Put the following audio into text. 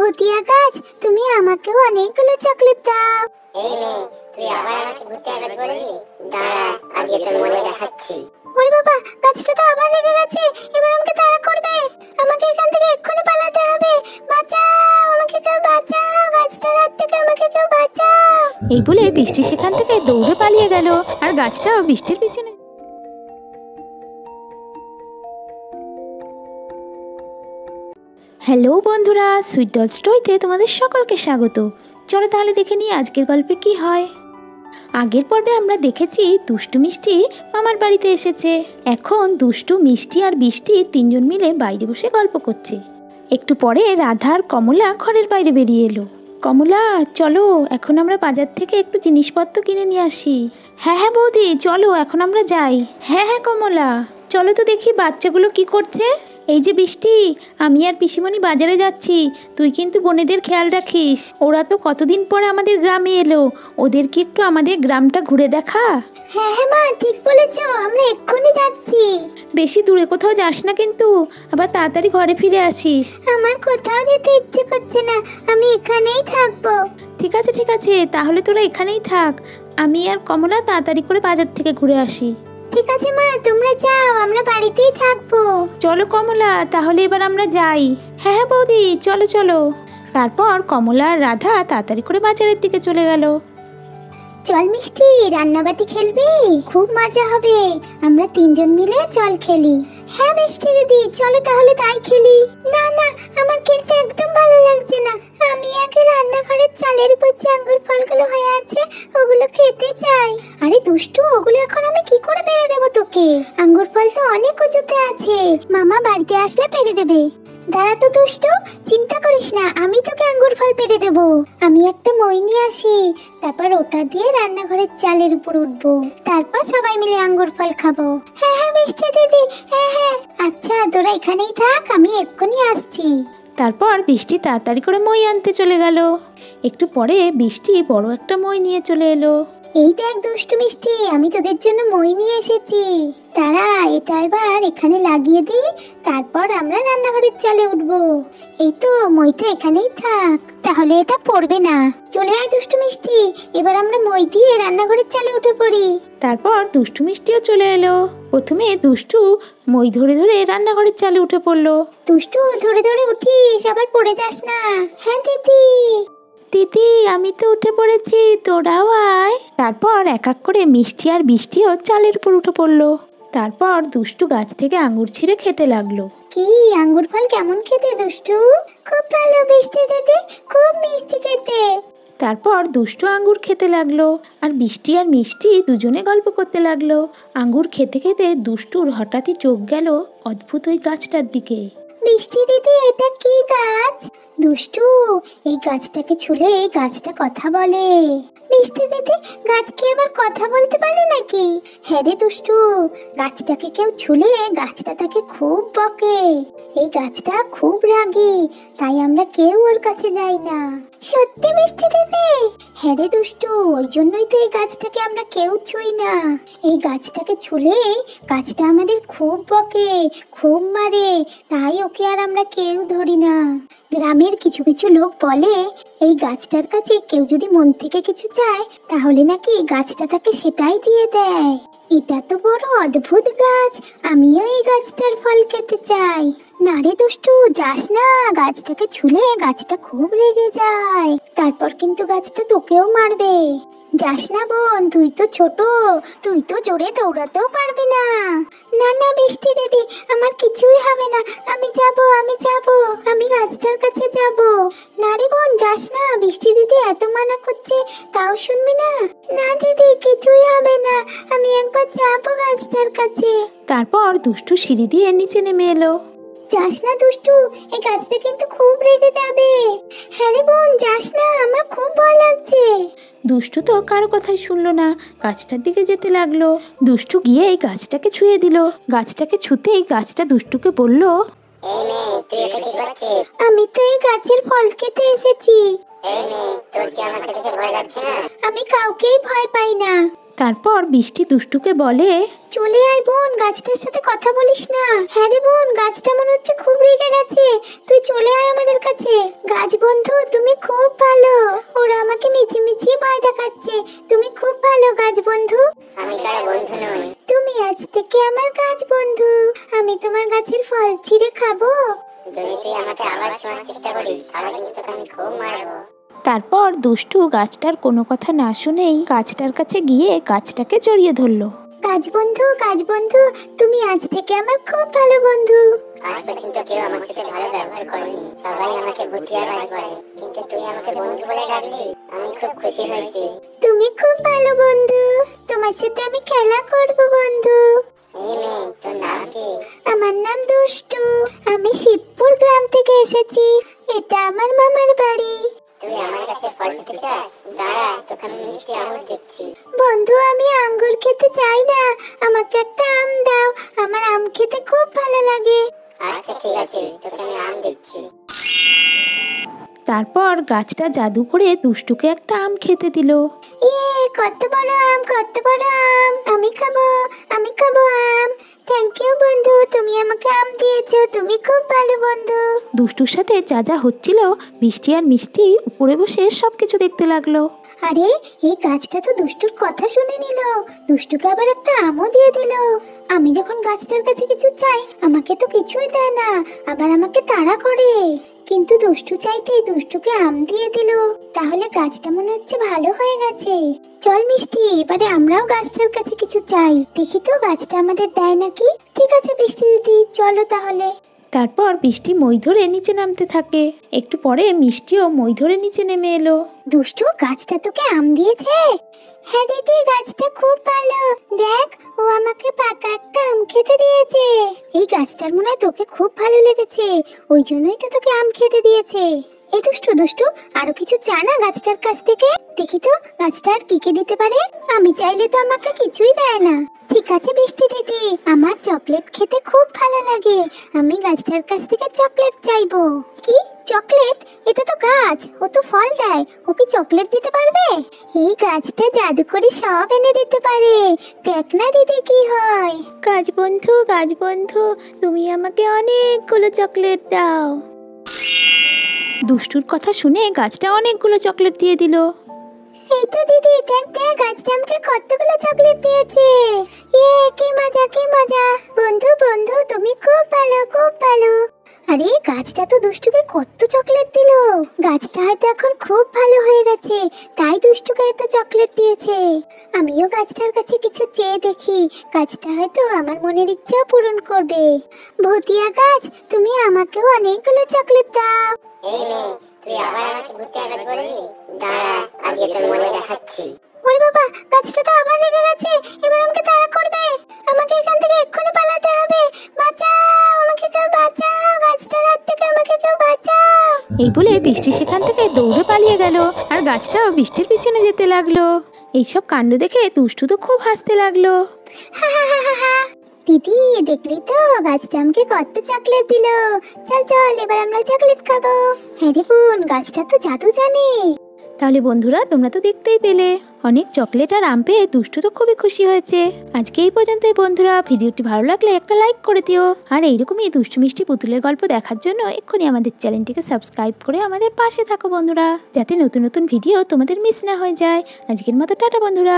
ভুতিয়া গাছ, তুমি আমাকেও অনেকগুলো চকলেট দাও। এই মেয়ে, তুই আবার আমাকে ভুতিয়া গাছ বললি? দাঁড়া, আজকে তোর মজা দেখাচ্ছি। ওরে বাবা, গাছটা তো আবার লেগে গেছে, এবার আমাকে তাড়া করবে। আমাকে এখান থেকে এক্ষুনি পালাতে হবে। বাঁচাও, আমাকে কেউ বাঁচাও, গাছটার হাত থেকে আমাকে কেউ বাঁচাও। এই বলে বৃষ্টি সেখান থেকে দৌড়ে পালিয়ে গেল, আর গাছটাও বৃষ্টির পিছনে। হ্যালো বন্ধুরা, সুইট ডল স্টোরিতে তোমাদের সকলকে স্বাগত। চলো তাহলে দেখে নিই আজকের গল্পে কি হয়। আগের পর্বে আমরা দেখেছি দুষ্টু মিষ্টি মামার বাড়িতে এসেছে। এখন দুষ্টু, মিষ্টি আর বৃষ্টি তিনজন মিলে বাইরে বসে গল্প করছে। একটু পরে রাধা আর কমলা ঘরের বাইরে বেরিয়ে এলো। কমলা, চলো এখন আমরা বাজার থেকে একটু জিনিসপত্র কিনে নিয়ে আসি। হ্যাঁ হ্যাঁ বৌদি, চলো এখন আমরা যাই। হ্যাঁ হ্যাঁ কমলা, চলো তো দেখি বাচ্চাগুলো কি করছে। এই যে বৃষ্টি, আমি আর পিসিমণি বাজারে যাচ্ছি, তুই কিন্তু বোনেদের খেয়াল রাখিস। ওরা তো কতদিন পরে আমাদের গ্রামে এলো, ওদেরকে একটু আমাদের গ্রামটা ঘুরে দেখা। হ্যাঁ হ্যাঁ মা, ঠিক বলেছো, আমরা এক্ষুনি যাচ্ছি। বেশি দূরে কোথাও যাস না কিন্তু, আবার তাড়াতাড়ি ঘরে ফিরে আসিস। আমার কোথাও যেতে ইচ্ছে করছে না, আমি এখানেই থাকবো। ঠিক আছে ঠিক আছে, তাহলে তোরা এখানেই থাক, আমি আর কমলা তাড়াতাড়ি করে বাজার থেকে ঘুরে আসি। ঠিক আছে মা, তোমরা যাও, আমরা বাড়িতেই থাকবো। চলো কমলা, তাহলে এবার আমরা যাই। হ্যাঁ হ্যাঁ বৌদি, চলো চলো। তারপর কমলা আর রাধা তাড়াতাড়ি করে বাজারের দিকে চলে গেল। চল মিষ্টি, রান্নাবাটি খেলবি? খুব মজা হবে, আমরা তিনজন মিলে চল খেলি। হ্যাঁ মিষ্টি দিদি, চলো তাহলে তাই খেলি। না না, আমার খেলতে একদম ভালো লাগছে না, আমি আগে রান্নাঘরের চালের উপর যে আঙ্গুর ফলগুলো হয়ে আছে ওগুলো খেতে চাই। আরে দুষ্টু, ওগুলো এখন আমি কি করে পেরে দেবো তোকে? আঙ্গুর ফল তো অনেক উঁচুতে আছে, মামা বাড়িতে আসলে পেরে দেবে। দাঁড়া তো দুষ্টু, চিন্তা করিস না, আমি তোকে আঙ্গুর ফল পেরে দেবো। আমি একটা মই নিয়ে আসি, তারপর ওটা দিয়ে রান্নাঘরের চালের উপর উঠবো, তারপর সবাই মিলে আঙ্গুর ফল খাবো। হ্যাঁ হ্যাঁ মিষ্টি দিদি, হ্যাঁ হ্যাঁ। আচ্ছা তোরা এখানেই থাক, আমি এক্ষুনি আসছি। তারপর বৃষ্টি তাড়াতাড়ি করে মই আনতে চলে গেল। একটু পরে বৃষ্টি বড় একটা মই নিয়ে চলে এলো। এই দেখ দুষ্টু মিষ্টি, আমি তোদের জন্য মই নিয়ে এসেছি। তারা এটা এবার এখানে লাগিয়ে দিই, তারপর আমরা রান্নাঘরের চালে উঠবো। এই তো, মইটা এখানেই থাক, তাহলে এটা পড়বে না। চলে আয় দুষ্টু মিষ্টি, এবার আমরা মই দিয়ে রান্নাঘরের চালে উঠে পড়ি। তারপর দুষ্টু মিষ্টিও চলে এলো। প্রথমে দুষ্টু মই ধরে ধরে রান্নাঘরের চালে উঠে পড়লো। দুষ্টু, ধরে ধরে উঠিস, আবার পড়ে যাস না। হ্যাঁ দিদি। দিদি, আমি তো উঠে পড়েছি, তোরাও আয়। তারপর এক এক করে মিষ্টি আর বৃষ্টিও চালের উপর উঠে পড়লো। তারপর দুষ্টু গাছ থেকে আঙ্গুর ছিঁড়ে খেতে লাগলো। কি আঙ্গুর ফল কেমন খেতে দুষ্টু? খুব ভালো বৃষ্টি দিদি, খুব মিষ্টি খেতে। তারপর দুষ্টু আঙ্গুর খেতে লাগলো, আর বৃষ্টি আর মিষ্টি দুজনে গল্প করতে লাগলো। আঙ্গুর খেতে খেতে দুষ্টুর হঠাৎই চোখ গেল অদ্ভুত ওই গাছটার দিকে। বৃষ্টি দিদি, এটা কি গাছ? দুষ্টু, এই গাছটাকে ছুলে এই গাছটা কথা বলে। বৃষ্টি দিদি, গাছ কি আবার কথা বলতে পারে নাকি? হ্যাঁ রে দুষ্টু, গাছটাকে কেউ ছুলে গাছটা তাকে খুব বকে। এই গাছটা খুব রাগী, তাই আমরা কেউ ওর কাছে যাই না। সত্যি মিষ্টি দিদি? হ্যাঁ রে দুষ্টু, ওই জন্যই তো এই গাছটাকে আমরা কেউ ছুঁই না। এই গাছটাকে ছুলে গাছটা আমাদের খুব বকে, খুব মারে, তাই ওকে আর আমরা কেউ ধরি না। গ্রামের কিছু কিছু লোক বলে এই গাছটার কাছে কেউ যদি মন থেকে কিছু চায় তাহলে নাকি গাছটা তাকে সেটাই দিয়ে দেয়। এটা তো বড় অদ্ভুত গাছ, আমিও এই গাছটার ফল খেতে চাই। না রে দুষ্টু, যাস না, গাছটাকে ছুলে গাছটা খুব রেগে যায়, তারপর কিন্তু গাছটা তোকেও মারবে। যাস না বোন, তুই তো ছোট, তুই তো জোরে দৌড়াতেও পারবি না। না না বৃষ্টি দিদি, আমার কিছুই হবে না, আমি যাব, আমি গাছটার কাছে যাব। না রে বোন, যাস না, বৃষ্টি দিদি এত মানা করছে, তাও শুনবি না। না দিদি, কিছুই হবে না, আমি একবার যাব গাছটার কাছে। তারপর দুষ্টু সিঁড়ি দিয়ে নিচে নেমে এলো। যাস না দুষ্টু, এই গাছটা কিন্তু খুব রেগে যাবে। হ্যাঁ রে বোন, যাস না, আমার খুব ভয় লাগছে। দুষ্টু তো কারো কথাই শুনলো না, গাছটার দিকে যেতে লাগলো। দুষ্টু গিয়ে এই গাছটাকে ছুঁয়ে দিল। গাছটাকে ছুঁতেই গাছটা দুষ্টুকে বলল, এই মেয়ে, তুই এটা কি করছিস? আমি তো এই গাছের ফল খেতে এসেছি। এই মেয়ে, তোর কি আমাকে দেখে ভয় লাগছে না? আমি কাউকেই ভয় পাই না। তারপর বৃষ্টি দুষ্টুকে বলে, চলে আয় বোন, গাছটার সাথে কথা বলিস না। হ্যাঁ রে বোন, গাছটা মনে হচ্ছে খুব রেগে গেছে, তুই চলে আয় আমাদের কাছে। গাছ বন্ধু তুমি খুব ভালো, ওরা আমাকে মিছিমিছি ভয় দেখাচ্ছে, তুমি খুব ভালো গাছ বন্ধু। আমি কারো বন্ধু নই। তুমি আজ থেকে আমার গাছ বন্ধু, আমি তোমার গাছের ফল ছিঁড়ে খাবো। যদি তুই আমাকে আবার ছোঁয়ার চেষ্টা করিস তাহলে কিন্তু তোকে আমি খুব মারবো। তারপর দুষ্টু গাছটার কোনো কথা না শুনেই গাছটার কাছে গিয়ে গাছটাকে জড়িয়ে ধরলো। গাছ বন্ধু তুমি আজ থেকে আমার খুব ভালো বন্ধু। আজ পর্যন্ত কেউ আমার সাথে ভালো ব্যবহার করেনি, সবাই আমাকে ভুতিয়া গাছ বলে, কিন্তু তুই আমাকে বন্ধু বলে ডাকলি, আমি খুব খুশি হয়েছি। তুমি খুব ভালো বন্ধু, তোমার সাথে আমি খেলা করব বন্ধু। এই মেয়ে, তোর নাম কি? আমার নাম দুষ্টু, আমি শিবপুর গ্রাম থেকে এসেছি, এটা আমার মামার বাড়ি। তুই আমার কাছে ফল খেতে চাস? দাঁড়া, তোকে আমি মিষ্টি আঙুর দিচ্ছি। বন্ধু আমি আঙ্গুর খেতে চাই না, আমাকে একটা আম দাও, আমার আম খেতে খুব ভালো লাগে। আচ্ছা ঠিক আছে, তোকে আমি আম দিচ্ছি। তারপর গাছটা জাদু করে দুষ্টুকে একটা আম খেতে দিল। ইয়ে, কত বড় আম, কত বড় আম, আমি খাবো আম। থ্যাংক ইউ বন্ধু, তুমি আমাকে আম দিয়েছো, তুমি খুব ভালো বন্ধু। দুষ্টুর সাথে যা যা হচ্ছিল বৃষ্টি আর মিষ্টি উপরে বসে সবকিছু দেখতে লাগলো। আরে এই গাছটা তো দুষ্টুর কথা শুনে নিল, দুষ্টুকে আবার একটা আমও দিয়ে দিল। আমি যখন গাছটার কাছে কিছু চাই আমাকে তো কিছুই দেয় না, আবার আমাকে তাড়া করে। কিন্তু দুষ্টু চাইতেই দুষ্টুকে আম দিয়ে দিল, তাহলে গাছটা মনে হচ্ছে ভালো হয়ে গেছে। চল মিষ্টি, এবারে আমরাও গাছটার কাছে কিছু চাই, দেখি তো গাছটা আমাদের দেয় নাকি। ঠিক আছে বৃষ্টি দিদি, চলো তাহলে। তারপর বৃষ্টি মই ধরে নিচে নামতে থাকে। একটু পরে মিষ্টিও মই ধরে নিচে নেমে এলো। দুষ্টু, গাছটা তোকে আম দিয়েছে? হ্যাঁ দিদি, গাছটা খুব ভালো, দেখ ও আমাকে পাকা একটা আম খেতে দিয়েছে। এই গাছটার মনে হয় তোকে খুব ভালো লেগেছে, ওই জন্যই তো তোকে আম খেতে দিয়েছে। এই দুষ্টু আরো কিছু চা না গাছটার কাছ থেকে, দেখি তো গাছটা আর কি দিতে পারে। আমি চাইলে তো আমাকে কিছুই দেয় না। ঠিক আছে বৃষ্টি দিদি, আমার চকলেট খেতে খুব ভালো লাগে, আমি গাছটার কাছ থেকে চকলেট চাইবো। কি চকলেট? এটা তো গাছ, ও তো ফল দেয়, ও কি চকলেট দিতে পারবে? এই গাছটা জাদু করে সব এনে দিতে পারে, দেখ না দিদি কি হয়। গাছ বন্ধু তুমি আমাকে অনেকগুলো চকলেট দাও। দুষ্টুর কথা শুনে গাছটা অনেকগুলো চকলেট দিয়ে দিল। এই তো দিদি, দেখ দেখ গাছটা আমাকে কতগুলো চকলেট দিয়েছে। ইয়ে, কি মজা বন্ধু তুমি খুব ভালো। আরে গাছটা তো দুষ্টুকে কত চকলেট দিল, গাছটা হয়তো এখন খুব ভালো হয়ে গেছে, তাই দুষ্টুকে এত চকলেট দিয়েছে। আমিও গাছটার কাছে কিছু চেয়ে দেখি, গাছটা হয়তো আমার মনের ইচ্ছাও পূরণ করবে। ভুতিয়া গাছ, তুমি আমাকেও অনেকগুলো চকলেট দাও। এই মেয়ে, তুই আবার আমাকে ভুতিয়া গাছ বললি? দাঁড়া, আজকে তোর মজা দেখাচ্ছি। ওরে বাবা, গাছটা তো আবার রেগে গেছে, এবার আমাকে তাড়া করবে। আমাকে এখান থেকে এক্ষুনি পালাতে হবে। বাঁচাও, আমাকে কেউ বাঁচাও, গাছটার হাত থেকে আমাকে কেউ বাঁচাও। এই বলে বৃষ্টি সেখান থেকে দৌড়ে পালিয়ে গেল, আর গাছটাও বৃষ্টির পিছনে যেতে লাগলো। এইসব কাণ্ড দেখে দুষ্টু তো খুব হাসতে লাগলো। দিদি দেখলি তো, গাছটা আমাকে কত চকলেট দিল। চল এবার আমরা চকলেট খাবো। হ্যাঁ রে বোন, গাছটা তো জাদু জানে। তাহলে বন্ধুরা, তোমরা তো দেখতেই পেলে অনেক চকলেট আর আম পেয়ে দুষ্টু তো খুবই খুশি হয়েছে। আজকে এই পর্যন্তই বন্ধুরা, ভিডিওটি ভালো লাগলে একটা লাইক করে দিও, আর এইরকমই দুষ্টু মিষ্টি পুতুলের গল্প দেখার জন্য এক্ষুনি আমাদের চ্যানেলটিকে সাবস্ক্রাইব করে আমাদের পাশে থাকো বন্ধুরা, যাতে নতুন নতুন ভিডিও তোমাদের মিস না হয়ে যায়। আজকের মতো টাটা বন্ধুরা।